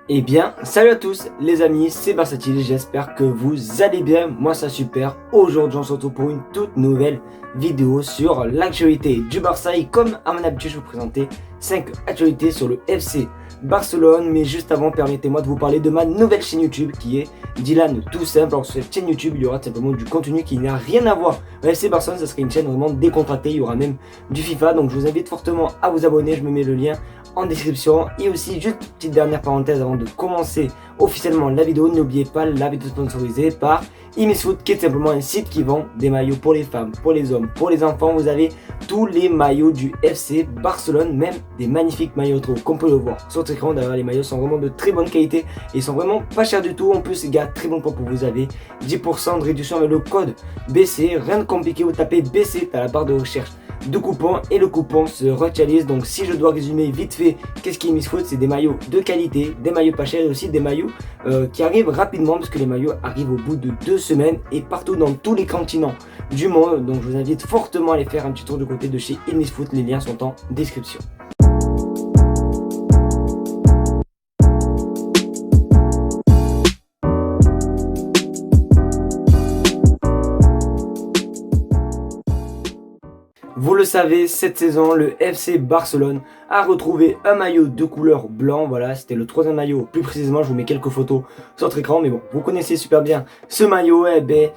Eh bien, salut à tous les amis, c'est Versatile, j'espère que vous allez bien, moi ça super. Aujourd'hui on se retrouve pour une toute nouvelle vidéo sur l'actualité du Barça et comme à mon habitude je vais vous présenter 5 actualités sur le FC Barcelone. Mais juste avant, permettez-moi de vous parler de ma nouvelle chaîne YouTube qui est Dylan Tout Simple. Alors sur cette chaîne YouTube il y aura simplement du contenu qui n'a rien à voir. Le FC Barcelone, ça serait une chaîne vraiment décontractée, il y aura même du FIFA, donc je vous invite fortement à vous abonner, je me mets le lien en description. Et aussi, juste une petite dernière parenthèse avant de commencer officiellement la vidéo, n'oubliez pas la vidéo sponsorisée par Imisfoot, qui est simplement un site qui vend des maillots pour les femmes, pour les hommes, pour les enfants. Vous avez tous les maillots du FC Barcelone, même des magnifiques maillots trop, comme on peut le voir sur votre écran. D'ailleurs, les maillots sont vraiment de très bonne qualité et ils sont vraiment pas chers du tout. En plus, les gars, très bon point pour vous avez 10% de réduction avec le code BC. Rien de compliqué, vous tapez BC à la barre de recherche de coupons et le coupon se réutilise. Donc si je dois résumer vite fait qu'est-ce qui est Imisfoot, c'est des maillots de qualité, des maillots pas chers et aussi des maillots qui arrivent rapidement, parce que les maillots arrivent au bout de 2 semaines et partout dans tous les continents du monde. Donc je vous invite fortement à aller faire un petit tour du côté de chez Imisfoot, les liens sont en description. Vous le savez, cette saison, le FC Barcelone a retrouvé un maillot de couleur blanc. Voilà, c'était le 3e maillot. Plus précisément, je vous mets quelques photos sur votre écran. Mais bon, vous connaissez super bien ce maillot. Eh ben,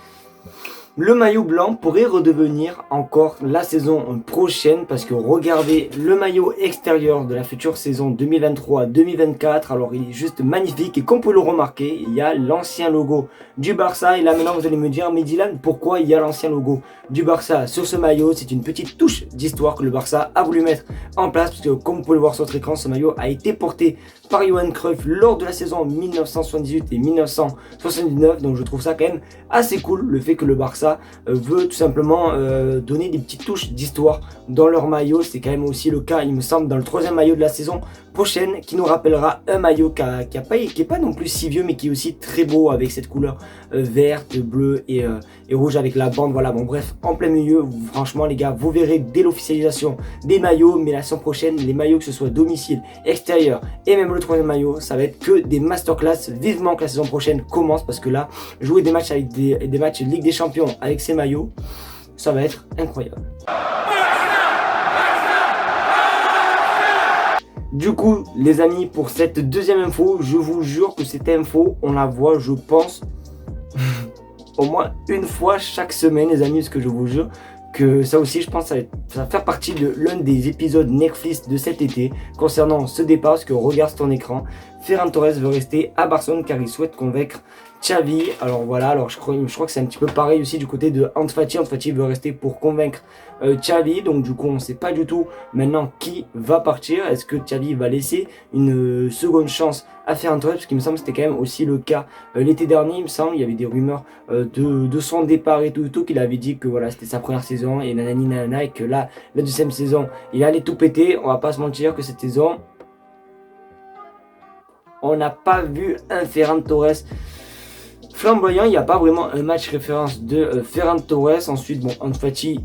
le maillot blanc pourrait redevenir encore la saison prochaine, parce que regardez le maillot extérieur de la future saison 2023-2024. Alors il est juste magnifique et comme vous pouvez le remarquer, il y a l'ancien logo du Barça. Et là maintenant vous allez me dire, mais Dylan, pourquoi il y a l'ancien logo du Barça sur ce maillot? C'est une petite touche d'histoire que le Barça a voulu mettre en place, parce que comme vous pouvez le voir sur votre écran, ce maillot a été porté par Johan Cruyff lors de la saison 1978 et 1979. Donc je trouve ça quand même assez cool, le fait que le Barça veut tout simplement donner des petites touches d'histoire dans leur maillot. C'est quand même aussi le cas, il me semble, dans le 3e maillot de la saison prochaine, qui nous rappellera un maillot qui est pas non plus si vieux, mais qui est aussi très beau, avec cette couleur verte, bleue et rouge avec la bande. Voilà, bon bref, en plein milieu. Franchement les gars, vous verrez dès l'officialisation des maillots, mais la saison prochaine, les maillots, que ce soit domicile, extérieur et même le 3e maillot, ça va être que des masterclass. Vivement que la saison prochaine commence, parce que là, jouer des matchs avec des matchs Ligue des Champions avec ces maillots, ça va être incroyable. Du coup les amis, pour cette deuxième info, je vous jure que cette info, on la voit, je pense, au moins une fois chaque semaine les amis, parce que je vous jure que ça aussi, je pense, ça va faire partie de l'un des épisodes Netflix de cet été concernant ce départ. Parce que regarde ton écran, Ferran Torres veut rester à Barcelone car il souhaite convaincre Xavi. Alors voilà, alors je crois que c'est un petit peu pareil aussi du côté de Ansu Fati. Ansu Fati veut rester pour convaincre Xavi. Donc du coup on ne sait pas du tout maintenant qui va partir. Est-ce que Xavi va laisser une seconde chance à Ferran Torres, parce qu'il me semble que c'était quand même aussi le cas l'été dernier. Il me semble il y avait des rumeurs de son départ et tout qu'il avait dit que voilà, c'était sa première saison et nanani nanana, et que là la deuxième saison il allait tout péter. On va pas se mentir que cette saison on n'a pas vu un Ferran Torres flamboyant. Il n'y a pas vraiment un match référence de Ferran Torres. Ensuite, bon, Ansu Fati,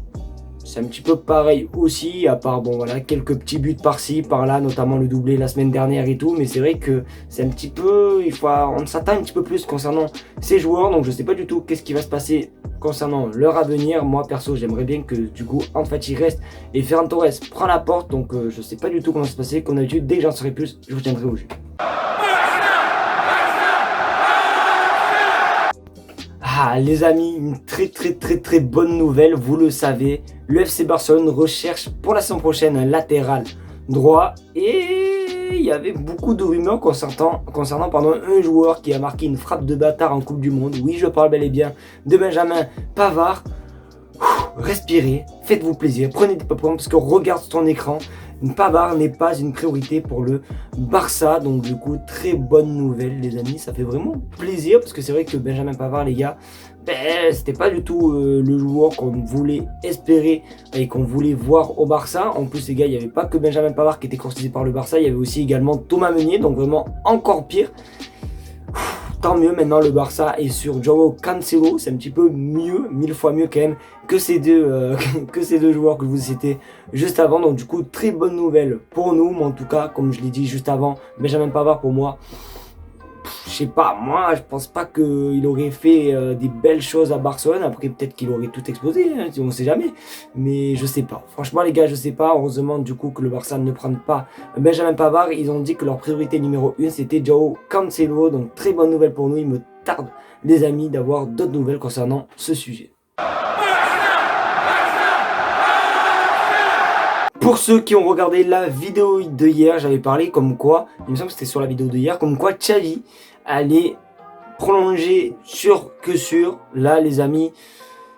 c'est un petit peu pareil aussi, à part bon voilà, quelques petits buts par-ci, par-là, notamment le doublé la semaine dernière et tout. Mais c'est vrai que c'est un petit peu, on s'attend un petit peu plus concernant ces joueurs. Donc je sais pas du tout qu'est-ce qui va se passer concernant leur avenir. Moi perso, j'aimerais bien que du coup Ansu Fati reste et Ferran Torres prend la porte. Donc je sais pas du tout comment ça va se passer. Comme d'habitude, dès que j'en saurai plus, je vous tiendrai au jus. Ah les amis, une très bonne nouvelle, vous le savez, le FC Barcelone recherche pour la saison prochaine un latéral droit. Et il y avait beaucoup de rumeurs concernant un joueur qui a marqué une frappe de bâtard en Coupe du Monde. Oui, je parle bel et bien de Benjamin Pavard. Respirez, faites-vous plaisir, prenez des popcorn, parce que regarde ton écran, Pavard n'est pas une priorité pour le Barça. Donc du coup, très bonne nouvelle les amis, ça fait vraiment plaisir, parce que c'est vrai que Benjamin Pavard les gars, c'était pas du tout le joueur qu'on voulait espérer et qu'on voulait voir au Barça. En plus les gars, il n'y avait pas que Benjamin Pavard qui était courtisé par le Barça, il y avait aussi également Thomas Meunier, donc vraiment encore pire. Tant mieux, maintenant le Barça est sur Joao Cancelo, c'est un petit peu mieux, 1000 fois mieux quand même que ces deux joueurs que je vous ai cités juste avant. Donc du coup, très bonne nouvelle pour nous, mais en tout cas, comme je l'ai dit juste avant, Benjamin Pavard pour moi, sais pas, moi je pense pas qu'il aurait fait des belles choses à Barcelone. Après peut-être qu'il aurait tout explosé, hein, on sait jamais. Mais je sais pas. Franchement les gars, je sais pas. Heureusement du coup que le Barça ne prenne pas Benjamin Pavard. Ils ont dit que leur priorité numéro 1 c'était Joao Cancelo. Donc très bonne nouvelle pour nous. Il me tarde les amis d'avoir d'autres nouvelles concernant ce sujet. Pour ceux qui ont regardé la vidéo de hier, j'avais parlé comme quoi, il me semble que c'était sur la vidéo de hier, comme quoi Xavi allait prolonger sûr que sûr. Là les amis,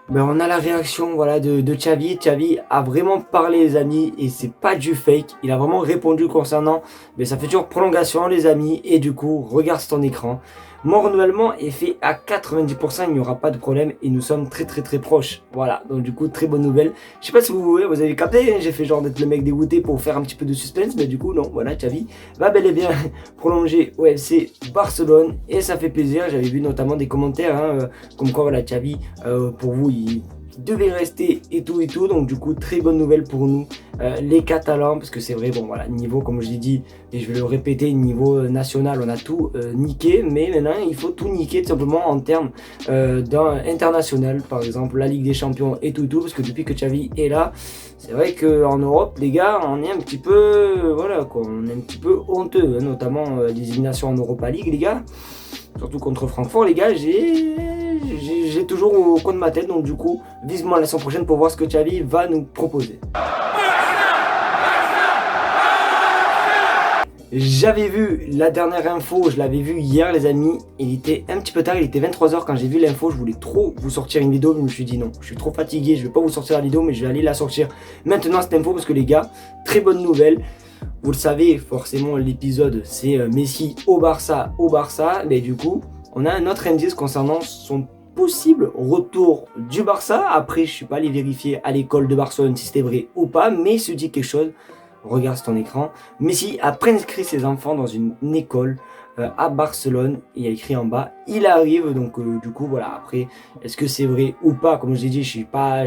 ben on a la réaction voilà, de Xavi. Xavi a vraiment parlé les amis et c'est pas du fake. Il a vraiment répondu concernant sa future prolongation les amis. Et du coup, regarde sur ton écran. Mon renouvellement est fait à 90%, il n'y aura pas de problème et nous sommes très proches. Voilà, donc du coup très bonne nouvelle. Je sais pas si vous avez capté, j'ai fait genre d'être le mec dégoûté pour faire un petit peu de suspense, mais du coup non, voilà, Xavi va bel et bien prolonger au FC Barcelone et ça fait plaisir. J'avais vu notamment des commentaires comme quoi voilà Xavi pour vous il devait rester et tout, donc du coup très bonne nouvelle pour nous les Catalans, parce que c'est vrai, bon voilà, niveau comme je l'ai dit et je vais le répéter, niveau national on a tout niqué, mais maintenant il faut tout niquer tout simplement en termes international, par exemple la Ligue des Champions et tout, parce que depuis que Xavi est là, c'est vrai qu'en Europe les gars on est un petit peu voilà quoi, on est un petit peu honteux, hein, notamment les éliminations en Europa League les gars, surtout contre Francfort les gars, j'ai toujours au coin de ma tête, donc du coup vivement la saison prochaine pour voir ce que Xavi va nous proposer. J'avais vu la dernière info, je l'avais vu hier les amis, il était un petit peu tard, il était 23h quand j'ai vu l'info, je voulais trop vous sortir une vidéo, mais je me suis dit non, je suis trop fatigué, je vais pas vous sortir la vidéo, mais je vais aller la sortir maintenant cette info, parce que les gars, très bonne nouvelle. Vous le savez, forcément l'épisode c'est Messi au Barça, mais du coup on a un autre indice concernant son possible retour du Barça. Après je suis pas allé vérifier à l'école de Barcelone si c'était vrai ou pas, mais il se dit quelque chose. Regarde sur ton écran, Messi a préinscrit ses enfants dans une école à Barcelone, il y a écrit en bas, il arrive, donc du coup voilà, après, est-ce que c'est vrai ou pas, comme je l'ai dit, je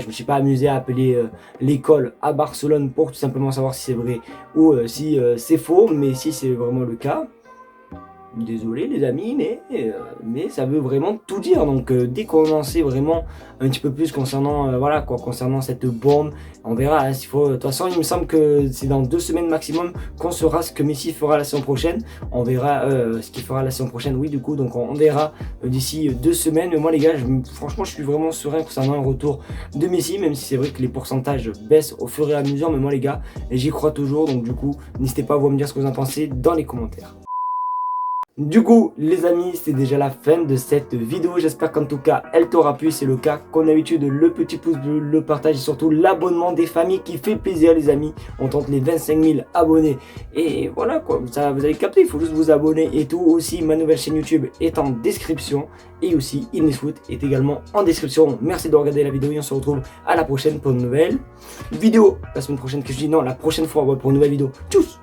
me suis pas amusé à appeler l'école à Barcelone pour tout simplement savoir si c'est vrai ou si c'est faux, mais si c'est vraiment le cas, désolé les amis, mais ça veut vraiment tout dire. Donc dès qu'on en sait vraiment un petit peu plus concernant voilà quoi, concernant cette bombe, on verra hein, s'il faut. De toute façon il me semble que c'est dans 2 semaines maximum qu'on saura ce que Messi fera la saison prochaine. On verra ce qu'il fera la saison prochaine, oui du coup, donc on verra d'ici 2 semaines. Mais moi les gars, franchement je suis vraiment serein concernant un retour de Messi, même si c'est vrai que les pourcentages baissent au fur et à mesure, mais moi les gars j'y crois toujours. Donc du coup n'hésitez pas à vous me dire ce que vous en pensez dans les commentaires. Du coup les amis, c'est déjà la fin de cette vidéo, j'espère qu'en tout cas elle t'aura plu. C'est le cas, comme d'habitude, le petit pouce bleu, le partage et surtout l'abonnement des familles qui fait plaisir les amis. On tente les 25 000 abonnés et voilà quoi, ça, vous avez capté, il faut juste vous abonner et tout. Aussi ma nouvelle chaîne YouTube est en description et aussi Ilnesfoot est également en description. Merci de regarder la vidéo et on se retrouve à la prochaine pour une nouvelle vidéo. La semaine prochaine que je dis non, la prochaine fois pour une nouvelle vidéo. Tchuss.